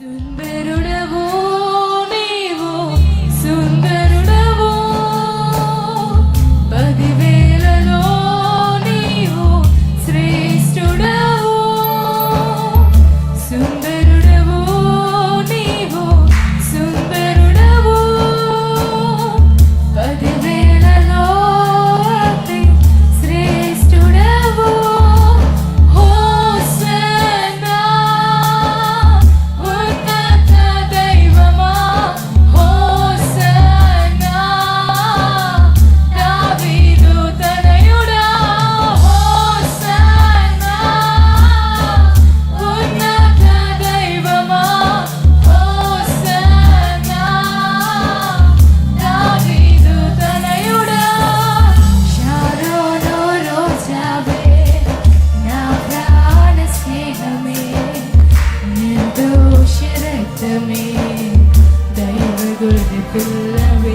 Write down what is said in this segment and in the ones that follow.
సుందరుడవు నీవు సుందరుడవు, పదివేలలో నీవు శ్రేష్ఠుడవు. సుందరుడవు నీవు సుందరుడవు, పదివేలలో అతి శ్రేష్ఠుడవు.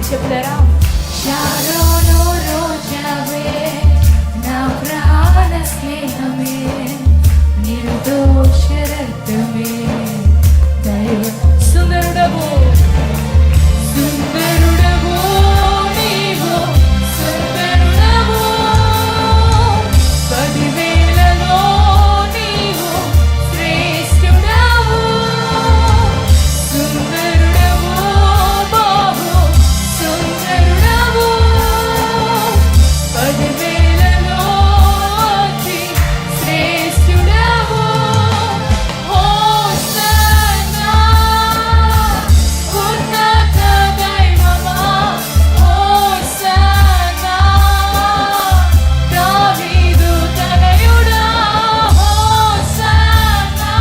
చెప్తారా? షారోను రోజావే నా ప్రాణ స్నేహమే, నిర్దోష రక్తమే దైవ. సుందరుడవు సుందరుడవు నీవు సుందరుడవు, పదివేలలో నీవు శ్రేష్ఠుడవు. సుందరుడవు బాబు సుందరుడవు, పదివేలలో అతి శ్రేష్ఠుడవు. హోసన్నా ఉన్నత దైవమా, హోసన్నా దావీదు తనయుడా, హోసన్నా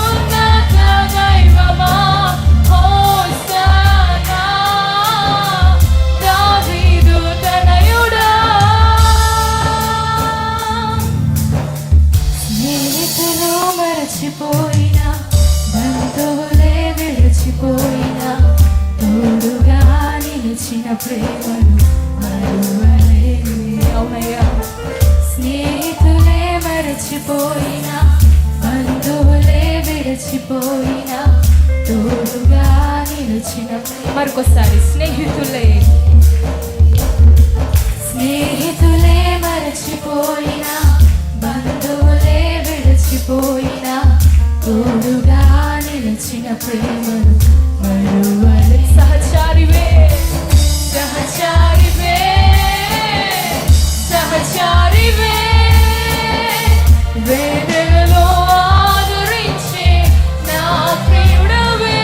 ఉన్నత దైవమా, హోసన్నా దావీదు తనయుడా. స్నేహితులు మరచిపోయినా, బంధువులే విడిచిపోయినా, తోడుగా నిలిచిన ప్రేమను మరువలేను. అవునయ్యా, స్నేహితులే మరచిపోయినా, బంధువులే విడిచిపోయినా, తోడుగా నిలిచిన మరొకసారి స్నేహితులే స్నేహితులే మరచిపోయినా, బంధువులే విడిచిపోయినా, తోడుగా నిలిచిన ప్రేమను మరువలే. సహచారివే సహచారివే సహచారివే, వేదనలో ఆదరించే నా ప్రియుడవే.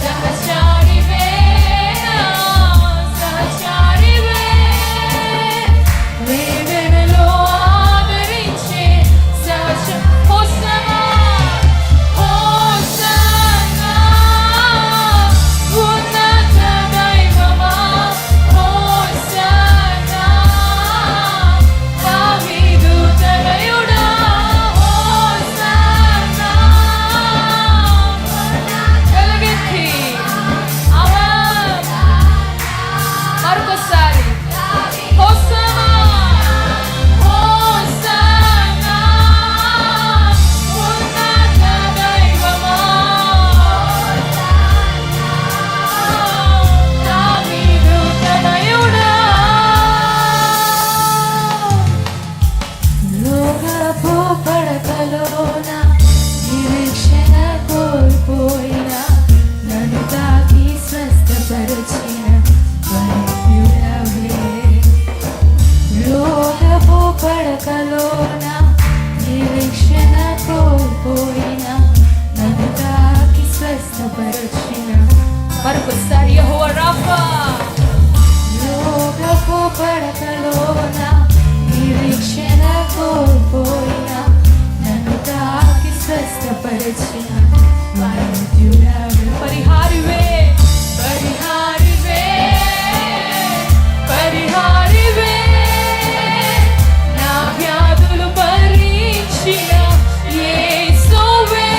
సహచారివే సహచారివే, వేదనలో ఆదరించే హోసన్నా హోసన్నా ఉన్నత దైవమా, హోసన్నా దావీదు తనయుడా, హోసన్నా వెలుగెత్తి మరొకసారి హోసన్నా హోసన్నా ఉన్నత దైవమా, దావీదు తనయుడా. లోకపు పడకలోన నిరీక్షణ కోల్పోయినా, నన్ను తాకి స్వస్థపరిచిన వైద్యుడవే. లోకపు పడకలోన నిరీక్షణ కోల్పోయినా, నన్ను తాకి స్వస్థపరిచిన మరొకసారి యెహోవా రాఫా. లోకపు పడకలోన నిరీక్షణ కోల్పోయినా, నన్ను తాకి స్వస్థపరిచిన వైద్యుడవే. పరిహారివే పరిహారివే పరిహారివే, నా వ్యాధులు భరించిన యేసువే.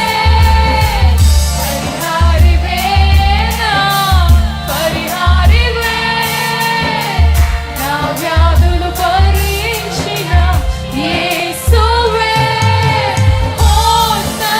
పరిహారివే పరిహారివే, నా వ్యాధులు భరించిన యేసువే. హోసన్నా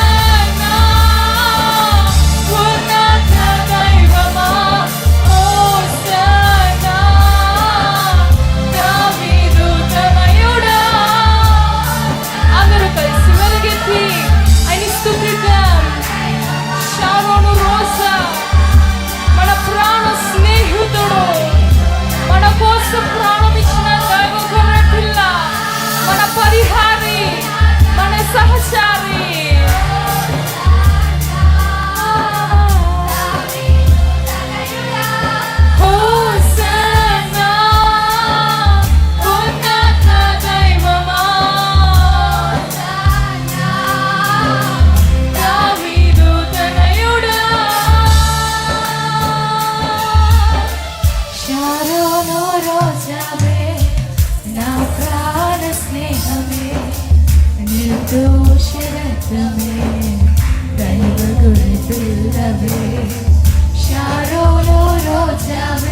పిల్లవే షారోలో రోజావే